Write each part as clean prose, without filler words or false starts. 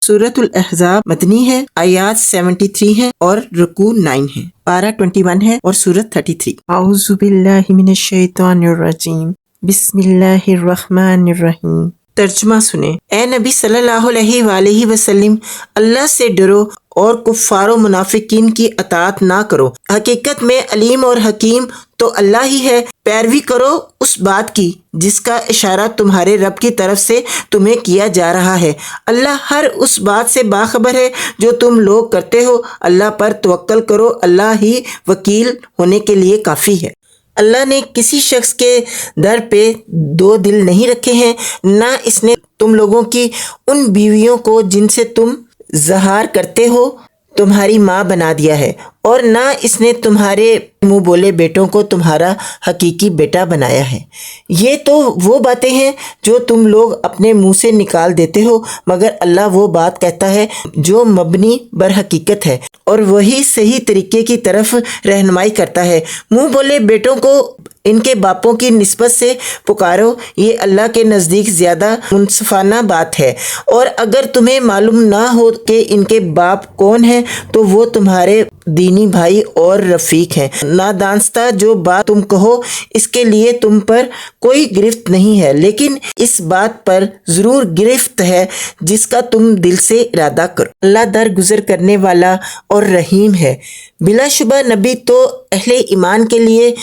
سورۃ الاحزاب مدنی ہے، آیات 73 ہیں اور رکوع 9 ہے، پارہ 21 ہے اور سورت 33۔ اعوذ باللہ من الشیطان الرجیم، بسم اللہ الرحمن الرحیم۔ ترجمہ سنیں۔ اے نبی صلی اللہ علیہ وآلہ وسلم، اللہ سے ڈرو اور کفار و منافقین کی اطاعت نہ کرو۔ حقیقت میں علیم اور حکیم تو اللہ ہی ہے۔ پیروی کرو اس بات کی جس کا اشارہ تمہارے رب کی طرف سے تمہیں کیا جا رہا ہے۔ اللہ ہر اس بات سے باخبر ہے جو تم لوگ کرتے ہو۔ اللہ پر توکل کرو، اللہ ہی وکیل ہونے کے لیے کافی ہے۔ اللہ نے کسی شخص کے در پہ دو دل نہیں رکھے ہیں، نہ اس نے تم لوگوں کی ان بیویوں کو جن سے تم زہار کرتے ہو تمہاری ماں بنا دیا ہے، اور نہ اس نے تمہارے منہ بولے بیٹوں کو تمہارا حقیقی بیٹا بنایا ہے۔ یہ تو وہ باتیں ہیں جو تم لوگ اپنے منہ سے نکال دیتے ہو، مگر اللہ وہ بات کہتا ہے جو مبنی بر حقیقت ہے، اور وہی صحیح طریقے کی طرف رہنمائی کرتا ہے۔ منہ بولے بیٹوں کو ان کے باپوں کی نسبت سے پکارو، یہ اللہ کے نزدیک زیادہ منصفانہ بات ہے، اور اگر تمہیں معلوم نہ ہو کہ ان کے باپ کون ہیں تو وہ تمہارے دینی بھائی اور رفیق ہیں۔ نادانستہ جو بات تم کہو اس کے لیے تم پر کوئی گرفت نہیں ہے، لیکن اس بات پر ضرور گرفت ہے جس کا تم دل سے ارادہ کرو۔ اللہ درگزر کرنے والا اور رحیم ہے۔ بلا شبہ نبی تو اہل ایمان کے لیے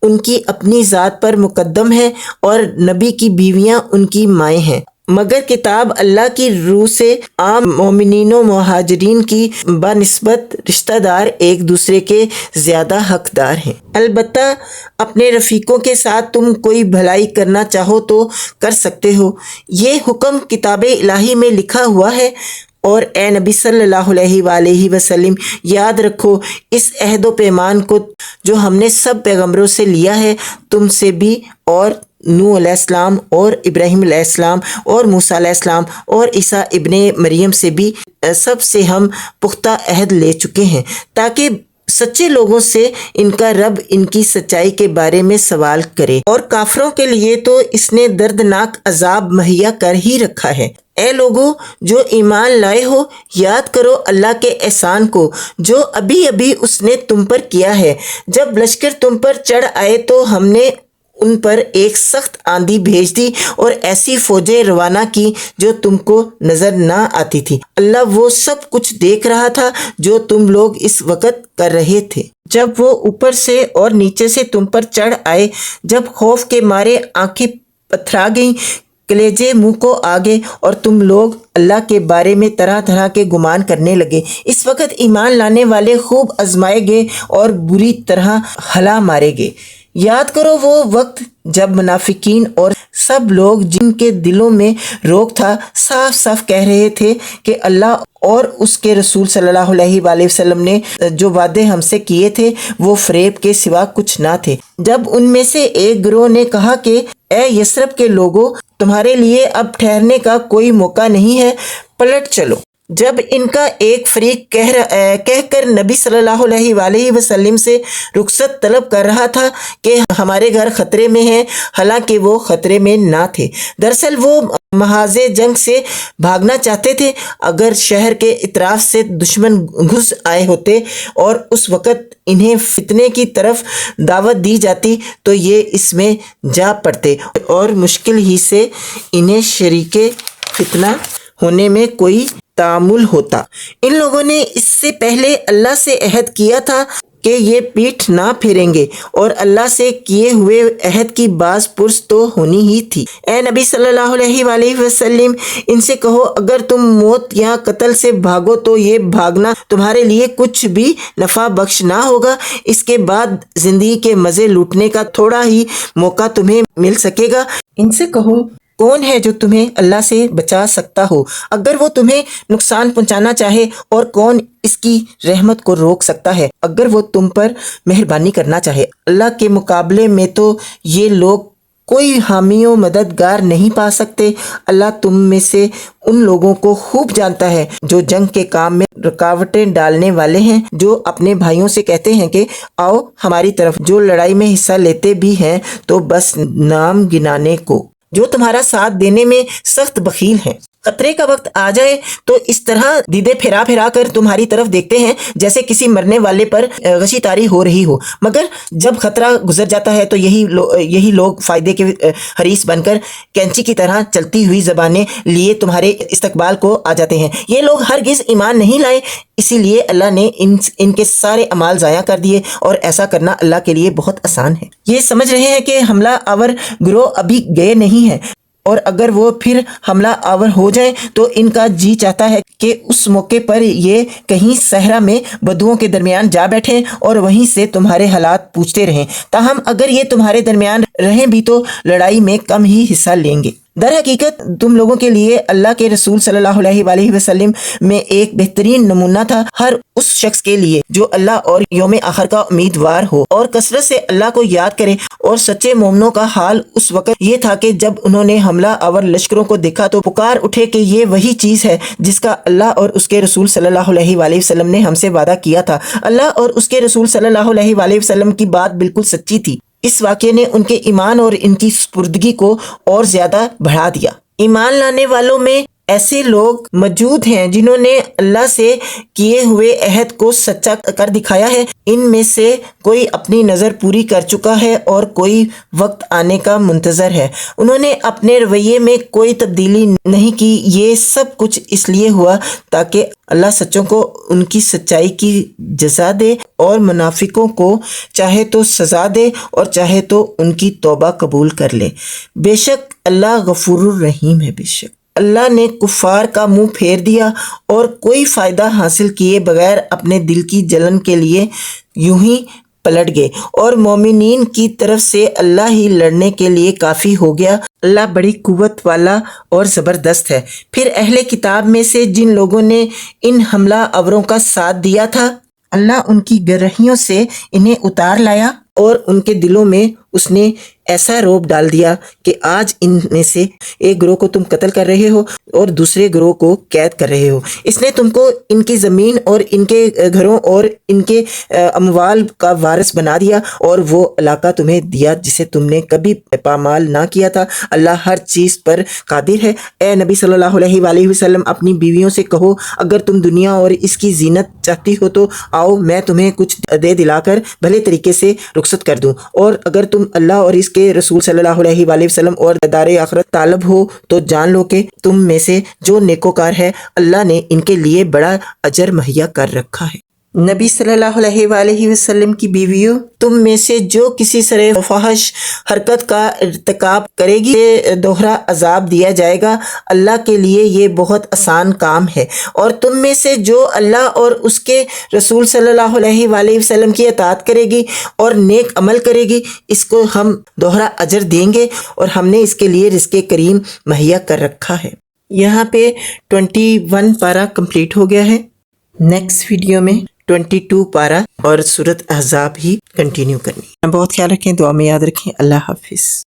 ان کی اپنی ذات پر مقدم ہے، اور نبی کی بیویاں ان کی مائیں ہیں، مگر کتاب اللہ کی روح سے عام مومنین و مہاجرین کی بنسبت رشتہ دار ایک دوسرے کے زیادہ حقدار ہیں۔ البتہ اپنے رفیقوں کے ساتھ تم کوئی بھلائی کرنا چاہو تو کر سکتے ہو، یہ حکم کتاب الہی میں لکھا ہوا ہے۔ اور اے نبی صلی اللہ علیہ وآلہ وسلم، یاد رکھو اس عہد و پیمان کو جو ہم نے سب پیغمبروں سے لیا ہے، تم سے بھی، اور نوح علیہ السلام اور ابراہیم علیہ السلام اور موسیٰ علیہ السلام اور عیسیٰ ابن مریم سے بھی، سب سے ہم پختہ عہد لے چکے ہیں، تاکہ سچے لوگوں سے ان کا رب ان کی سچائی کے بارے میں سوال کرے، اور کافروں کے لیے تو اس نے دردناک عذاب مہیا کر ہی رکھا ہے۔ اے لوگو جو ایمان لائے ہو، یاد کرو اللہ کے احسان کو جو ابھی ابھی اس نے تم پر کیا ہے۔ جب لشکر تم پر چڑھ آئے تو ہم نے ان پر ایک سخت آندھی بھیج دی اور ایسی فوجیں روانہ کی جو تم کو نظر نہ آتی تھی۔ اللہ وہ سب کچھ دیکھ رہا تھا جو تم لوگ اس وقت کر رہے تھے۔ جب وہ اوپر سے اور نیچے سے تم پر چڑھ آئے، جب خوف کے مارے آنکھیں پتھرا گئیں، کلیجے منہ کو آگے، اور تم لوگ اللہ کے بارے میں طرح طرح کے گمان کرنے لگے، اس وقت ایمان لانے والے خوب آزمائے گئے اور بری طرح ہلا مارے گئے۔ یاد کرو وہ وقت جب منافقین اور سب لوگ جن کے دلوں میں روک تھا صاف صاف کہہ رہے تھے کہ اللہ اور اس کے رسول صلی اللہ علیہ وآلہ وسلم نے جو وعدے ہم سے کیے تھے وہ فریب کے سوا کچھ نہ تھے۔ جب ان میں سے ایک گروہ نے کہا کہ اے یثرب کے لوگوں، تمہارے لیے اب ٹھہرنے کا کوئی موقع نہیں ہے، پلٹ چلو۔ جب ان کا ایک فریق کہہ کر نبی صلی اللہ علیہ وآلہ وسلم سے رخصت طلب کر رہا تھا کہ ہمارے گھر خطرے میں ہیں، حالانکہ وہ خطرے میں نہ تھے، دراصل وہ محاذ جنگ سے بھاگنا چاہتے تھے۔ اگر شہر کے اطراف سے دشمن گھس آئے ہوتے اور اس وقت انہیں فتنے کی طرف دعوت دی جاتی تو یہ اس میں جا پڑتے اور مشکل ہی سے انہیں شریک فتنہ ہونے میں کوئی تعامل ہوتا۔ ان لوگوں نے اس سے پہلے اللہ سے عہد کیا تھا کہ یہ پیٹھ نہ پھیریں گے، اور اللہ سے کیے ہوئے عہد کی باز پرس تو ہونی ہی تھی۔ اے نبی صلی اللہ علیہ وآلہ وسلم، ان سے کہو اگر تم موت یا قتل سے بھاگو تو یہ بھاگنا تمہارے لیے کچھ بھی نفع بخش نہ ہوگا، اس کے بعد زندگی کے مزے لوٹنے کا تھوڑا ہی موقع تمہیں مل سکے گا۔ ان سے کہو کون ہے جو تمہیں اللہ سے بچا سکتا ہو اگر وہ تمہیں نقصان پہنچانا چاہے، اور کون اس کی رحمت کو روک سکتا ہے اگر وہ تم پر مہربانی کرنا چاہے۔ اللہ کے مقابلے میں تو یہ لوگ کوئی حامی و مددگار نہیں پا سکتے۔ اللہ تم میں سے ان لوگوں کو خوب جانتا ہے جو جنگ کے کام میں رکاوٹیں ڈالنے والے ہیں، جو اپنے بھائیوں سے کہتے ہیں کہ آؤ ہماری طرف، جو لڑائی میں حصہ لیتے بھی ہیں تو بس نام گنانے کو، جو تمہارا ساتھ دینے میں سخت بخیل ہیں۔ خطرے کا وقت آ جائے تو اس طرح دیدے پھرا پھرا کر تمہاری طرف دیکھتے ہیں جیسے کسی مرنے والے پر غشی تاری ہو رہی ہو، مگر جب خطرہ گزر جاتا ہے تو یہی لوگ فائدے کے حریص بن کر کینچی کی طرح چلتی ہوئی زبانیں لیے تمہارے استقبال کو آ جاتے ہیں۔ یہ لوگ ہرگز ایمان نہیں لائے، اسی لیے اللہ نے ان کے سارے اعمال ضائع کر دیے، اور ایسا کرنا اللہ کے لیے بہت آسان ہے۔ یہ سمجھ رہے ہیں کہ حملہ آور گروہ ابھی گئے نہیں ہیں، اور اگر وہ پھر حملہ آور ہو جائیں تو ان کا جی چاہتا ہے کہ اس موقع پر یہ کہیں صحرا میں بدوؤں کے درمیان جا بیٹھیں اور وہیں سے تمہارے حالات پوچھتے رہیں، تاہم اگر یہ تمہارے درمیان رہیں بھی تو لڑائی میں کم ہی حصہ لیں گے۔ در حقیقت تم لوگوں کے لیے اللہ کے رسول صلی اللہ علیہ وآلہ وسلم میں ایک بہترین نمونہ تھا، ہر اس شخص کے لیے جو اللہ اور یوم آخر کا امیدوار ہو اور کثرت سے اللہ کو یاد کرے۔ اور سچے مومنوں کا حال اس وقت یہ تھا کہ جب انہوں نے حملہ آور لشکروں کو دیکھا تو پکار اٹھے کہ یہ وہی چیز ہے جس کا اللہ اور اس کے رسول صلی اللہ علیہ وآلہ وسلم نے ہم سے وعدہ کیا تھا۔ اللہ اور اس کے رسول صلی اللہ علیہ وآلہ وسلم کی بات بالکل سچی تھی۔ اس واقعے نے ان کے ایمان اور ان کی سپردگی کو اور زیادہ بڑھا دیا۔ ایمان لانے والوں میں ایسے لوگ موجود ہیں جنہوں نے اللہ سے کیے ہوئے عہد کو سچا کر دکھایا ہے۔ ان میں سے کوئی اپنی نظر پوری کر چکا ہے اور کوئی وقت آنے کا منتظر ہے۔ انہوں نے اپنے رویے میں کوئی تبدیلی نہیں کی۔ یہ سب کچھ اس لیے ہوا تاکہ اللہ سچوں کو ان کی سچائی کی جزا دے اور منافقوں کو چاہے تو سزا دے اور چاہے تو ان کی توبہ قبول کر لے۔ بے شک اللہ غفور الرحیم ہے۔ بے شک اللہ نے کفار کا منہ پھیر دیا اور کوئی فائدہ حاصل کیے بغیر اپنے دل کی جلن کے لیے یوں ہی پلٹ گئے، اور مومنین کی طرف سے اللہ ہی لڑنے کے لیے کافی ہو گیا۔ اللہ بڑی قوت والا اور زبردست ہے۔ پھر اہل کتاب میں سے جن لوگوں نے ان حملہ آوروں کا ساتھ دیا تھا، اللہ ان کی گرہیوں سے انہیں اتار لایا اور ان کے دلوں میں اس نے ایسا روب ڈال دیا کہ آج ان میں سے ایک گروہ کو تم قتل کر رہے ہو اور دوسرے گروہ کو قید کر رہے ہو۔ اس نے تم کو ان کی زمین اور ان کے گھروں اور ان کے اموال کا وارث بنا دیا، اور وہ علاقہ تمہیں دیا جسے تم نے کبھی پامال نہ کیا تھا۔ اللہ ہر چیز پر قادر ہے۔ اے نبی صلی اللہ علیہ وآلہ وسلم، اپنی بیویوں سے کہو اگر تم دنیا اور اس کی زینت چاہتی ہو تو آؤ میں تمہیں کچھ دے دلا کر بھلے طریقے سے رخصت کر دوں، اور اگر تم اللہ اور اس کے رسول صلی اللہ علیہ وآلہ وسلم اور دار آخرت طالب ہو تو جان لو کہ تم میں سے جو نیکوکار ہے اللہ نے ان کے لیے بڑا اجر مہیا کر رکھا ہے۔ نبی صلی اللہ علیہ وآلہ وسلم کی بیویوں، تم میں سے جو کسی سرِ فحش حرکت کا ارتکاب کرے گی دوہرا عذاب دیا جائے گا۔ اللہ کے لیے یہ بہت آسان کام ہے، اور تم میں سے جو اللہ اور اس کے رسول صلی اللہ علیہ وآلہ وسلم کی اطاعت کرے گی اور نیک عمل کرے گی، اس کو ہم دوہرا اجر دیں گے، اور ہم نے اس کے لیے رزق کریم مہیا کر رکھا ہے۔ یہاں پہ 21 پارہ کمپلیٹ ہو گیا ہے۔ نیکسٹ ویڈیو میں 22 پارہ اور سورۃ احزاب ہی کنٹینیو کرنی ہے۔ بہت خیال رکھیں، دعا میں یاد رکھیں۔ اللہ حافظ۔